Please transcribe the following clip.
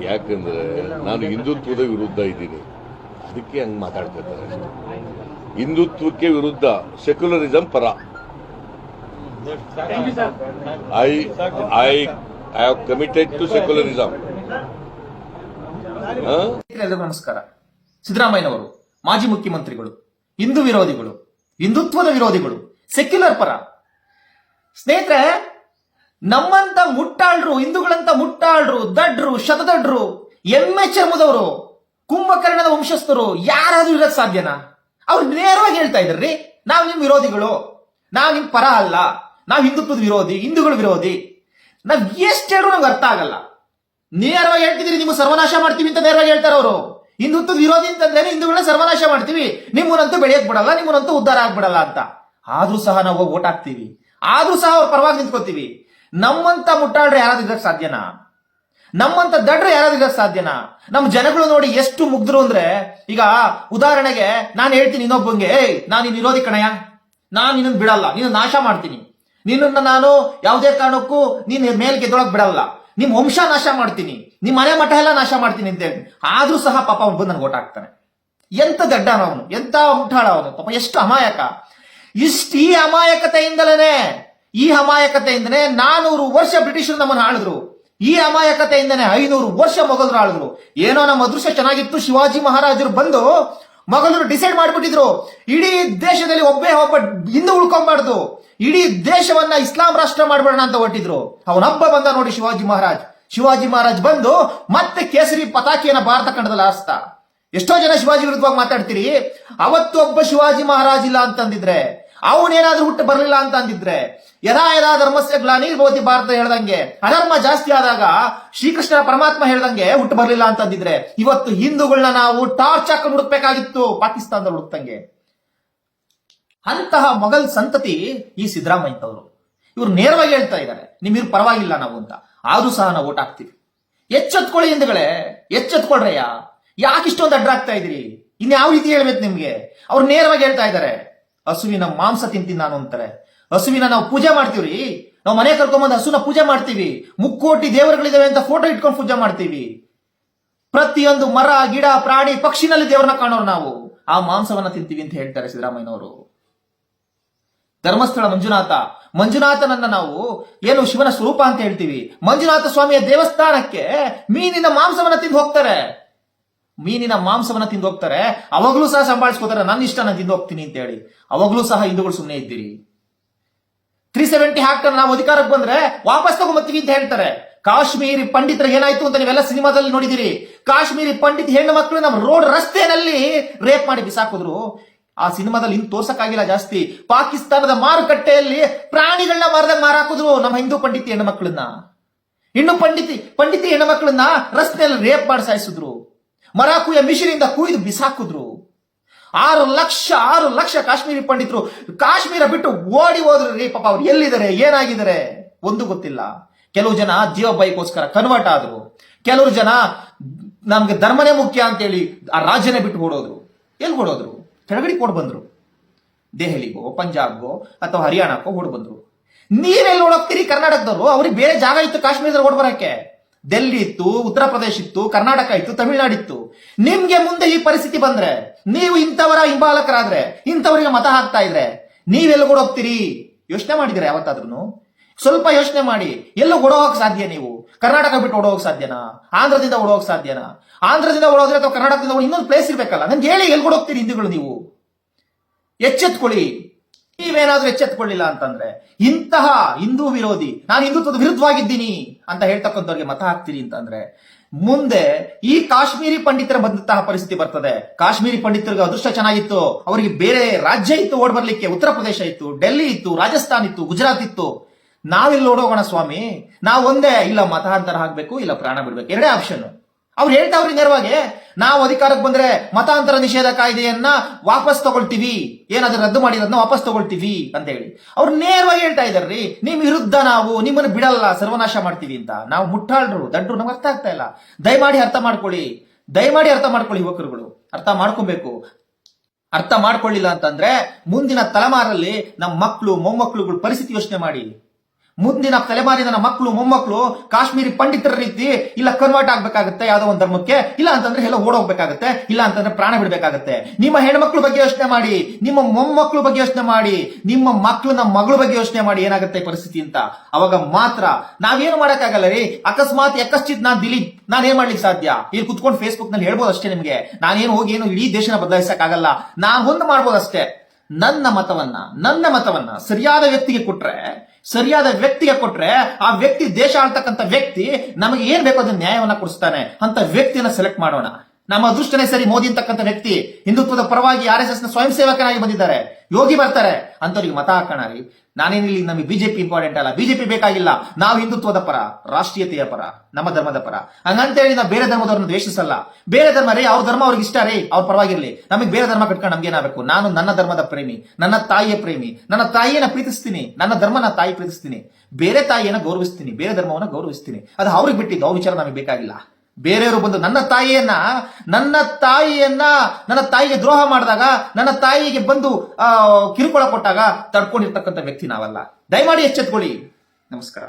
ಯಾಕಂದ್ರೆ ನಾನು ಹಿಂದುತ್ವದ ವಿರುದ್ಧ ಇದ್ದೀನಿ, ಅದಕ್ಕೆ ಹಂಗೆ ಮಾತಾಡ್ತಿರ್ತಾರೆ. ಹಿಂದುತ್ವಕ್ಕೆ ವಿರುದ್ಧ, ಸೆಕ್ಯುಲರಿಸಂ ಪರ. I have committed to secularism. ನಮಸ್ಕಾರ. ಸಿದ್ದರಾಮಯ್ಯನವರು ಮಾಜಿ ಮುಖ್ಯಮಂತ್ರಿಗಳು, ಹಿಂದೂ ವಿರೋಧಿಗಳು, ಹಿಂದುತ್ವದ ವಿರೋಧಿಗಳು, ಸೆಕ್ಯುಲರ್ ಪರ. ಸ್ನೇಹಿತರೆ, ನಮ್ಮಂತ ಮುಟ್ಟಾಳ್ರು, ಹಿಂದೂಗಳಂತ ಮುಟ್ಟಾಳ್ರು, ದಡ್ರು, ಶತದಡ್ರು, ಎಮ್ಮೆ ಚರ್ಮದವರು, ಕುಂಭಕರ್ಣದ ವಂಶಸ್ಥರು ಯಾರಾದ್ರೂ ಇರಕ್ ಸಾಧ್ಯನಾ? ಅವ್ರು ನೇರವಾಗಿ ಹೇಳ್ತಾ ಇದ್ರಿ, ನಾವ್ ನಿಮ್ ವಿರೋಧಿಗಳು, ನಾವ್ ನಿಮ್ ಪರ ಅಲ್ಲ, ನಾವ್ ಹಿಂದುತ್ವದ ವಿರೋಧಿ, ಹಿಂದೂಗಳ ವಿರೋಧಿ. ನಾವ್ ಎಷ್ಟು ಹೇಳಿದ್ರು ನಮ್ಗೆ ಅರ್ಥ ಆಗಲ್ಲ. ನೇರವಾಗಿ ಹೇಳ್ತಿದ್ರಿ, ನಿಮ್ಗೆ ಸರ್ವನಾಶ ಮಾಡ್ತೀವಿ ಅಂತ ನೇರವಾಗಿ ಹೇಳ್ತಾರೆ ಅವರು. ಹಿಂದುತ್ವದ ವಿರೋಧಿ ಅಂತಂದ್ರೆ ಹಿಂದೂಗಳನ್ನ ಸರ್ವನಾಶ ಮಾಡ್ತೀವಿ, ನಿಮ್ಮನ್ನಂತೂ ಬೆಳೆಯಕ್ ಬಿಡಲ್ಲ, ನಿಮ್ಮನ್ನಂತೂ ಉದ್ಧಾರ ಆಗ್ಬಿಡಲ್ಲ ಅಂತ. ಆದ್ರೂ ಸಹ ನಾವು ಹೋಗಿ ಓಟ್ ಹಾಕ್ತಿವಿ, ಆದ್ರೂ ಸಹ ಅವ್ರ ಪರವಾಗಿ ನಿಂತ್ಕೋತೀವಿ. ನಮ್ಮಂತ ಮುಟ್ಟಾಳ್ರೆ ಯಾರಾದ್ರೂ ಇರಕ್ ಸಾಧ್ಯನಾ? ನಮ್ಮಂತ ದಡ್ರೆ ಯಾರಾದ್ರೂ ಇರಕ್ ಸಾಧ್ಯನಾ? ನಮ್ಮ ಜನಗಳು ನೋಡಿ ಎಷ್ಟು ಮುಗ್ದ್ರು ಅಂದ್ರೆ, ಈಗ ಉದಾಹರಣೆಗೆ ನಾನು ಹೇಳ್ತೀನಿ ಇನ್ನೊಬ್ಬಂಗೆ, ನಾನು ನಿನ್ನ ವಿರೋಧಿ ಕಣಯ್ಯ, ನಾನು ನಿನ್ನ ಬಿಡಲ್ಲ, ನಿನ್ನ ನಾಶ ಮಾಡ್ತೀನಿ, ನಿನ್ನನ್ನ ನಾನು ಯಾವುದೇ ಕಾರಣಕ್ಕೂ ನೀನ್ ಮೇಲ್ ಗೆದ್ದೊಳಕ್ ಬಿಡಲ್ಲ, ನಿಮ್ ವಂಶ ನಾಶ ಮಾಡ್ತೀನಿ, ನಿಮ್ ಮನೆ ಮಠ ಎಲ್ಲ ನಾಶ ಮಾಡ್ತೀನಿ ಅಂತ ಹೇಳಿ. ಆದ್ರೂ ಸಹ ಪಾಪ ಅವ್ನು ಬಂದು ನನ್ಗೆ ಓಟ್ ಹಾಕ್ತಾನೆ. ಎಂತ ದಡ್ಡನ ಅವನು, ಎಂತ ಮುಟ್ಟಾಳ ಅವನು, ಪಾಪ ಎಷ್ಟು ಅಮಾಯಕ. ಈ ಅಮಾಯಕತೆಯಿಂದಲೇ, ಈ ಅಮಾಯಕತೆಯಿಂದನೇ 400 ವರ್ಷ ಬ್ರಿಟಿಷರು ನಮ್ಮನ್ನು ಆಳಿದ್ರು. ಈ ಅಮಾಯಕತೆಯಿಂದನೇ 500 ವರ್ಷ ಮೊಘಲರು ಆಳಿದ್ರು. ಏನೋ ನಮ್ಮ ಅದೃಶ್ಯ ಚೆನ್ನಾಗಿತ್ತು, ಶಿವಾಜಿ ಮಹಾರಾಜರು ಬಂದು ಮೊಘಲರು ಡಿಸೈಡ್ ಮಾಡ್ಬಿಟ್ಟಿದ್ರು, ಇಡೀ ದೇಶದಲ್ಲಿ ಒಬ್ಬ ಹಿಂದೂ ಉಳ್ಕೊಂಬಾರ್ದು, ಇಡೀ ದೇಶವನ್ನ ಇಸ್ಲಾಂ ರಾಷ್ಟ್ರ ಮಾಡ್ಬೇಡ ಅಂತ ಹೊರಟಿದ್ರು. ಅವನೊಬ್ಬ ಬಂದ ನೋಡಿ ಶಿವಾಜಿ ಮಹಾರಾಜ್ ಬಂದು ಮತ್ತೆ ಕೇಸರಿ ಪತಾಕಿಯನ್ನ ಭಾರತ ಖಂಡದಲ್ಲಿ ಹಾರಿಸ್ತ. ಎಷ್ಟೋ ಜನ ಶಿವಾಜಿ ವಿರುದ್ಧವಾಗಿ ಮಾತಾಡ್ತೀರಿ. ಅವತ್ತು ಒಬ್ಬ ಶಿವಾಜಿ ಮಹಾರಾಜ್ ಇಲ್ಲ ಅಂತಂದಿದ್ರೆ, ಅವನೇನಾದ್ರೂ ಹುಟ್ಟು ಬರಲಿಲ್ಲ ಅಂತ ಅಂದಿದ್ರೆ, ಯದಾ ಧರ್ಮಸ್ಯ ಗ್ಲಾನಿರ್ಭವತಿ ಭಾರತ ಹೇಳ್ದಂಗೆ, ಅಧರ್ಮ ಜಾಸ್ತಿ ಆದಾಗ ಶ್ರೀಕೃಷ್ಣ ಪರಮಾತ್ಮ ಹೇಳ್ದಂಗೆ ಹುಟ್ಟು ಬರಲಿಲ್ಲ ಅಂತಂದಿದ್ರೆ, ಇವತ್ತು ಹಿಂದೂಗಳನ್ನ ನಾವು ಟಾರ್ಚ್ ಹಾಕೊಂಡು ಹುಡುಕ್ಬೇಕಾಗಿತ್ತು, ಪಾಕಿಸ್ತಾನದಲ್ಲಿ ಹುಡುಕ್ತಂಗೆ. ಅಂತಹ ಮೊಘಲ್ ಸಂತತಿ ಈ ಸಿದ್ದರಾಮಯ್ಯನವರು. ಇವ್ರು ನೇರವಾಗಿ ಹೇಳ್ತಾ ಇದ್ದಾರೆ, ನಿಮ್ಮಿವ್ರು ಪರವಾಗಿಲ್ಲ ನಾವು ಅಂತ. ಆದ್ರೂ ಸಹ ನಾವು ಓಟ್ ಹಾಕ್ತಿವಿ. ಎಚ್ಚೆತ್ಕೊಳ್ಳಿ ಹಿಂದೂಗಳೇ, ಎಚ್ಚೆತ್ಕೊಳ್ರಯ್ಯ. ಯಾಕಿಷ್ಟೊಂದು ಅಡ್ಡಾಗ್ತಾ ಇದ್ರಿ? ಇನ್ಯಾವ ರೀತಿ ಹೇಳ್ಬೇಕು ನಿಮ್ಗೆ? ಅವ್ರು ನೇರವಾಗಿ ಹೇಳ್ತಾ ಇದ್ದಾರೆ, ಹಸುವಿನ ಮಾಂಸ ತಿಂತೀನಿ ನಾನು ಅಂತಾರೆ. ಹಸುವಿನ ನಾವು ಪೂಜೆ ಮಾಡ್ತೀವ್ರಿ, ನಾವು ಮನೆ ಕರ್ಕೊಂಬಂದು ಹಸುನ ಪೂಜೆ ಮಾಡ್ತೀವಿ, 3 ಕೋಟಿ ದೇವರುಗಳಿದಾವೆ ಅಂತ ಫೋಟೋ ಇಟ್ಕೊಂಡು ಪೂಜೆ ಮಾಡ್ತೀವಿ. ಪ್ರತಿಯೊಂದು ಮರ, ಗಿಡ, ಪ್ರಾಣಿ, ಪಕ್ಷಿನಲ್ಲಿ ದೇವರನ್ನ ಕಾಣೋರು ನಾವು. ಆ ಮಾಂಸವನ್ನ ತಿಂತೀವಿ ಅಂತ ಹೇಳ್ತಾರೆ ಸಿದ್ದರಾಮಯ್ಯನವರು. ಧರ್ಮಸ್ಥಳ ಮಂಜುನಾಥನನ್ನ ನಾವು ಏನು ಶಿವನ ಸ್ವರೂಪ ಅಂತ ಹೇಳ್ತೀವಿ. ಮಂಜುನಾಥ ಸ್ವಾಮಿಯ ದೇವಸ್ಥಾನಕ್ಕೆ ಮೀನಿನ ಮಾಂಸವನ್ನ ತಿಂದು ಹೋಗ್ತಾರೆ. ಅವಾಗ್ಲೂ ಸಹ ಸಂಭಾಳಿಸ್ಕೋತಾರೆ, ನನ್ನ ಇಷ್ಟ ನಾನು ತಿಂದು ಹೋಗ್ತೀನಿ ಅಂತ ಹೇಳಿ. ಅವಾಗ್ಲೂ ಸಹ ಹಿಂದೂಗಳು ಸುಮ್ಮನೆ ಇದ್ದೀರಿ. 370 ಹಾಕ್ತಾರೆ, ನಾವು ಅಧಿಕಾರಕ್ಕೆ ಬಂದ್ರೆ ವಾಪಸ್ ತಗೊಂಬತ್ತೀವಿ ಅಂತ ಹೇಳ್ತಾರೆ. ಕಾಶ್ಮೀರಿ ಪಂಡಿತರಿಗೆ ಏನಾಯ್ತು ಅಂತ ನೀವೆಲ್ಲ ಸಿನಿಮಾದಲ್ಲಿ ನೋಡಿದಿರಿ. ಕಾಶ್ಮೀರಿ ಪಂಡಿತ್ ಹೆಣ್ಣು ಮಕ್ಕಳು ನಮ್ಮ ರೋಡ್ ರಸ್ತೆಯಲ್ಲಿ ರೇಪ್ ಮಾಡಿ ಬಿಸಾಕಿದ್ರು. ಆ ಸಿನಿಮಾದಲ್ಲಿ ಇನ್ನು ತೋರ್ಸಕ್ಕಾಗಿಲ್ಲ ಜಾಸ್ತಿ. ಪಾಕಿಸ್ತಾನದ ಮಾರುಕಟ್ಟೆಯಲ್ಲಿ ಪ್ರಾಣಿಗಳನ್ನ ಮಾರಾಕಿದ್ರು ನಮ್ಮ ಹಿಂದೂ ಪಂಡಿತಿ ಹೆಣ್ಣು ಮಕ್ಕಳನ್ನ. ಪಂಡಿತಿ ಹೆಣ್ಣು ಮಕ್ಕಳನ್ನ ರಸ್ತೆಯಲ್ಲಿ ರೇಪ್ ಮಾಡಿ ಸಾಯಿಸಿದ್ರು. ಮರಾಕುಯ ಮಿಷಿನಿಂದ ಕುಯ್ದು ಬಿಸಾಕಿದ್ರು. 6 ಲಕ್ಷ ಕಾಶ್ಮೀರಿ ಪಂಡಿತರು ಕಾಶ್ಮೀರ ಬಿಟ್ಟು ಓಡಿ ಹೋದ್ರು ರೀ. ಪಾಪ ಅವ್ರು ಎಲ್ಲಿದ್ದಾರೆ, ಏನಾಗಿದ್ದಾರೆ ಒಂದು ಗೊತ್ತಿಲ್ಲ. ಕೆಲವು ಜನ ಜೀವ ಬೈಕೋಸ್ಕರ ಕನ್ವರ್ಟ್ ಆದ್ರು. ಕೆಲವರು ಜನ ನಮ್ಗೆ ಧರ್ಮನೇ ಮುಖ್ಯ ಅಂತೇಳಿ ಆ ರಾಜ್ಯನೇ ಬಿಟ್ಟು ಓಡೋದ್ರು. ಎಲ್ಲಿ ಓಡೋದ್ರು? ಕೆಳಗಡೆ ಓಡ್ ಬಂದ್ರು. ದೆಹಲಿಗೋ, ಪಂಜಾಬ್ಗೋ ಅಥವಾ ಹರಿಯಾಣಕ್ಕೋ ಓಡ್ ಬಂದ್ರು. ನೀವೆಲ್ಲಿ ಓಡೋಗ್ತೀರಿ? ಕರ್ನಾಟಕದವರು. ಅವ್ರಿಗೆ ಬೇರೆ ಜಾಗ ಇತ್ತು ಕಾಶ್ಮೀರದಲ್ಲಿ ಓಡ್ ಬರಕ್ಕೆ. ಡೆಲ್ಲಿ ಇತ್ತು, ಉತ್ತರ ಪ್ರದೇಶ ಇತ್ತು, ಕರ್ನಾಟಕ ಇತ್ತು, ತಮಿಳುನಾಡು ಇತ್ತು. ನಿಮ್ಗೆ ಮುಂದೆ ಈ ಪರಿಸ್ಥಿತಿ ಬಂದ್ರೆ, ನೀವು ಇಂಥವರ ಹಿಂಬಾಲಕರಾದ್ರೆ, ಇಂಥವರಿಗೆ ಮತ ಹಾಕ್ತಾ ಇದ್ರೆ ನೀವೆಲ್ಲ ಓಡೋಗ್ತೀರಿ? ಯೋಚನೆ ಮಾಡಿದಿರ ಯಾವತ್ತಾದ್ರೂ? ಸ್ವಲ್ಪ ಯೋಚನೆ ಮಾಡಿ. ಎಲ್ಲ ಓಡೋಗಕ್ ಸಾಧ್ಯ? ನೀವು ಕರ್ನಾಟಕ ಬಿಟ್ಟು ಓಡೋಗಕ್ ಸಾಧ್ಯನಾ? ಆಂಧ್ರದಿಂದ ಓಡೋಗಕ್ ಸಾಧ್ಯನಾ? ಆಂಧ್ರದಿಂದ ಓಡೋದ್ರೆ ಅಥವಾ ಕರ್ನಾಟಕದಿಂದ ಇನ್ನೊಂದು ಪ್ಲೇಸ್ ಇರ್ಬೇಕಲ್ಲ. ನನ್ಗೆ ಹೇಳಿ, ಎಲ್ಲಿ ಓಡೋಗ್ತೀರಿ ಹಿಂದೂಗಳು ನೀವು? ಎಚ್ಚೆತ್ಕೊಳ್ಳಿ. ನೀವೇನಾದ್ರೂ ಎಚ್ಚೆತ್ಕೊಳ್ಳಿಲ್ಲ ಅಂತಂದ್ರೆ ಇಂತಹ ಹಿಂದೂ ವಿರೋಧಿ, ನಾನು ಹಿಂದುತ್ವದ ವಿರುದ್ಧವಾಗಿದ್ದೀನಿ ಅಂತ ಹೇಳ್ತಕ್ಕಂಥವ್ರಿಗೆ ಮತ ಹಾಕ್ತೀರಿ ಅಂತಂದ್ರೆ ಮುಂದೆ ಈ ಕಾಶ್ಮೀರಿ ಪಂಡಿತರ ಬಂದಂತಹ ಪರಿಸ್ಥಿತಿ ಬರ್ತದೆ. ಕಾಶ್ಮೀರಿ ಪಂಡಿತರಿಗೆ ಅದೃಷ್ಟ ಚೆನ್ನಾಗಿತ್ತು, ಅವರಿಗೆ ಬೇರೆ ರಾಜ್ಯ ಇತ್ತು ಓಡ್ ಬರ್ಲಿಕ್ಕೆ. ಉತ್ತರ ಪ್ರದೇಶ ಇತ್ತು, ಡೆಲ್ಲಿ ಇತ್ತು, ರಾಜಸ್ಥಾನ್ ಇತ್ತು, ಗುಜರಾತ್ ಇತ್ತು. ನಾವೆಲ್ಲಿ ಓಡೋಗೋಣ ಸ್ವಾಮಿ? ನಾವು ಒಂದೇ, ಇಲ್ಲ ಮತಾಂತರ ಹಾಕ್ಬೇಕು, ಇಲ್ಲ ಪ್ರಾಣ ಬಿಡ್ಬೇಕು, ಎರಡೇ ಆಪ್ಷನ್. ಅವ್ರು ಹೇಳ್ತಾವ್ರಿ ನೇರವಾಗಿ, ನಾವು ಅಧಿಕಾರಕ್ಕೆ ಬಂದ್ರೆ ಮತಾಂತರ ನಿಷೇಧ ಕಾಯ್ದೆಯನ್ನ ವಾಪಸ್ ತಗೊಳ್ತೀವಿ, ಏನಾದ್ರೂ ರದ್ದು ಮಾಡಿರೋದನ್ನ ವಾಪಸ್ ತಗೊಳ್ತೀವಿ ಅಂತ ಹೇಳಿ ಅವ್ರು ನೇರವಾಗಿ ಹೇಳ್ತಾ ಇದಾರ್ರಿ. ನಿಮ್ ವಿರುದ್ಧ ನಾವು ನಿಮ್ಮನ್ನು ಬಿಡಲ್ಲ, ಸರ್ವನಾಶ ಮಾಡ್ತೀವಿ ಅಂತ. ನಾವು ಮುಟ್ಟಾಳ್ರು, ದಡ್ರು, ನಮ್ಗೆ ಅರ್ಥ ಆಗ್ತಾ ಇಲ್ಲ. ದಯಮಾಡಿ ಅರ್ಥ ಮಾಡ್ಕೊಳ್ಳಿ, ಯುವಕರುಗಳು ಅರ್ಥ ಮಾಡ್ಕೊಬೇಕು. ಅರ್ಥ ಮಾಡ್ಕೊಳ್ಳಿಲ್ಲ ಅಂತಂದ್ರೆ ಮುಂದಿನ ತಲೆಮಾರಲ್ಲಿ ನಮ್ಮ ಮಕ್ಕಳು ಮೊಮ್ಮಕ್ಕಳುಗಳ ಪರಿಸ್ಥಿತಿ ಯೋಚನೆ ಮಾಡಿ. ಮುಂದಿನ ತಲೆಮಾರಿನ ನನ್ನ ಮಕ್ಕಳು ಮೊಮ್ಮಕ್ಕಳು ಕಾಶ್ಮೀರಿ ಪಂಡಿತರ ರೀತಿ ಇಲ್ಲ ಕನ್ವರ್ಟ್ ಆಗ್ಬೇಕಾಗುತ್ತೆ ಯಾವ್ದೋ ಒಂದು ಧರ್ಮಕ್ಕೆ, ಇಲ್ಲ ಅಂತಂದ್ರೆ ಎಲ್ಲ ಓಡೋಗ್ಬೇಕಾಗುತ್ತೆ, ಇಲ್ಲ ಅಂತಂದ್ರೆ ಪ್ರಾಣ ಬಿಡ್ಬೇಕಾಗುತ್ತೆ. ನಿಮ್ಮ ಹೆಣ್ಮಕ್ಳ ಬಗ್ಗೆ ಯೋಚನೆ ಮಾಡಿ, ನಿಮ್ಮ ಮೊಮ್ಮಕ್ಕಳ ಬಗ್ಗೆ ಯೋಚನೆ ಮಾಡಿ, ನಿಮ್ಮ ಮಕ್ಕಳನ್ನ ಮಗಳ ಬಗ್ಗೆ ಯೋಚನೆ ಮಾಡಿ ಏನಾಗುತ್ತೆ ಪರಿಸ್ಥಿತಿ ಅಂತ. ಅವಾಗ ಮಾತ್ರ ನಾವೇನು ಮಾಡಕ್ಕಾಗಲ್ಲ ರೀ. ಅಕಸ್ಮಾತ್ ಯಕಶ್ಚಿತ್ ನಾನೇನ್ ಮಾಡ್ಲಿಕ್ಕೆ ಸಾಧ್ಯ? ಇಲ್ಲಿ ಕುತ್ಕೊಂಡು ಫೇಸ್ಬುಕ್ ನಲ್ಲಿ ಹೇಳ್ಬೋದು ಅಷ್ಟೇ ನಿಮ್ಗೆ. ನಾನೇನು ಹೋಗಿ ಏನು ಇಡೀ ದೇಶನ ಬದಲಾಯಿಸಕ್ಕಾಗಲ್ಲ. ನಾನು ಒಂದು ಮಾಡ್ಬೋದಷ್ಟೇ. ನನ್ನ ಮತವನ್ನ ಸರಿಯಾದ ವ್ಯಕ್ತಿಗೆ ಕೊಟ್ರೆ ಆ ವ್ಯಕ್ತಿ, ದೇಶ ಆಳ್ತಕ್ಕಂಥ ವ್ಯಕ್ತಿ ನಮಗೆ ಏನ್ ಬೇಕೋ ಅದನ್ನ ನ್ಯಾಯವನ್ನ ಕೊಡಿಸ್ತಾನೆ ಅಂತ ವ್ಯಕ್ತಿಯನ್ನ ಸೆಲೆಕ್ಟ್ ಮಾಡೋಣ. ನಮ್ಮ ಅದೃಷ್ಟನೇ ಸರಿ, ಮೋದಿ ಅಂತಕ್ಕಂಥ ವ್ಯಕ್ತಿ ಹಿಂದುತ್ವದ ಪರವಾಗಿ RSS ನ ಸ್ವಯಂ ಸೇವಕನಾಗಿ ಬಂದಿದ್ದಾರೆ. ಯೋಗಿ ಬರ್ತಾರೆ ಅಂತವ್ರಿಗೆ ಮತ ಹಾಕೋಣ ರೀ. ನಾನೇನಿಲ್ಲಿ ನಮಗೆ ಬಿಜೆಪಿ ಇಂಪಾರ್ಟೆಂಟ್ ಅಲ್ಲ, ಬಿಜೆಪಿ ಬೇಕಾಗಿಲ್ಲ. ನಾವು ಹಿಂದುತ್ವದ ಪರ, ರಾಷ್ಟ್ರೀಯತೆಯ ಪರ, ನಮ್ಮ ಧರ್ಮದ ಪರ. ಹಂಗಂತೇಳಿ ನಾವು ಬೇರೆ ಧರ್ಮದವ್ರನ್ನ ದ್ವೇಷಿಸಲ್ಲ. ಬೇರೆ ಧರ್ಮ ರೀ, ಅವ್ರ ಧರ್ಮ ಅವ್ರಿಗೆ ಇಷ್ಟ ರೀ, ಅವ್ರ ಪರವಾಗಿರ್ಲಿ. ನಮಗೆ ಬೇರೆ ಧರ್ಮ ಕಟ್ಕೊಂಡು ನಮ್ಗೇನಾಗಬೇಕು? ನಾನು ನನ್ನ ಧರ್ಮದ ಪ್ರೇಮಿ, ನನ್ನ ತಾಯಿಯ ಪ್ರೇಮಿ, ನನ್ನ ತಾಯಿಯನ್ನ ಪ್ರೀತಿಸ್ತೀನಿ, ನನ್ನ ಧರ್ಮನ ತಾಯಿ ಪ್ರೀತಿಸ್ತೀನಿ, ಬೇರೆ ತಾಯಿಯನ್ನ ಗೌರವಿಸ್ತೀನಿ, ಬೇರೆ ಧರ್ಮವನ್ನ ಗೌರವಿಸ್ತೀನಿ. ಅದು ಅವ್ರಿಗೆ ಬಿಟ್ಟಿದ್ದು, ಅವ್ರ ವಿಚಾರ ನಮಗೆ ಬೇಕಾಗಿಲ್ಲ. ಬೇರೆಯವರು ಬಂದು ನನ್ನ ತಾಯಿಗೆ ದ್ರೋಹ ಮಾಡಿದಾಗ, ನನ್ನ ತಾಯಿಗೆ ಬಂದು ಕಿರುಕುಳ ಕೊಟ್ಟಾಗ ತಡ್ಕೊಂಡಿರ್ತಕ್ಕಂಥ ವ್ಯಕ್ತಿ ನಾವಲ್ಲ. ದಯಮಾಡಿ ಎಚ್ಚೆತ್ಕೊಳ್ಳಿ. ನಮಸ್ಕಾರ.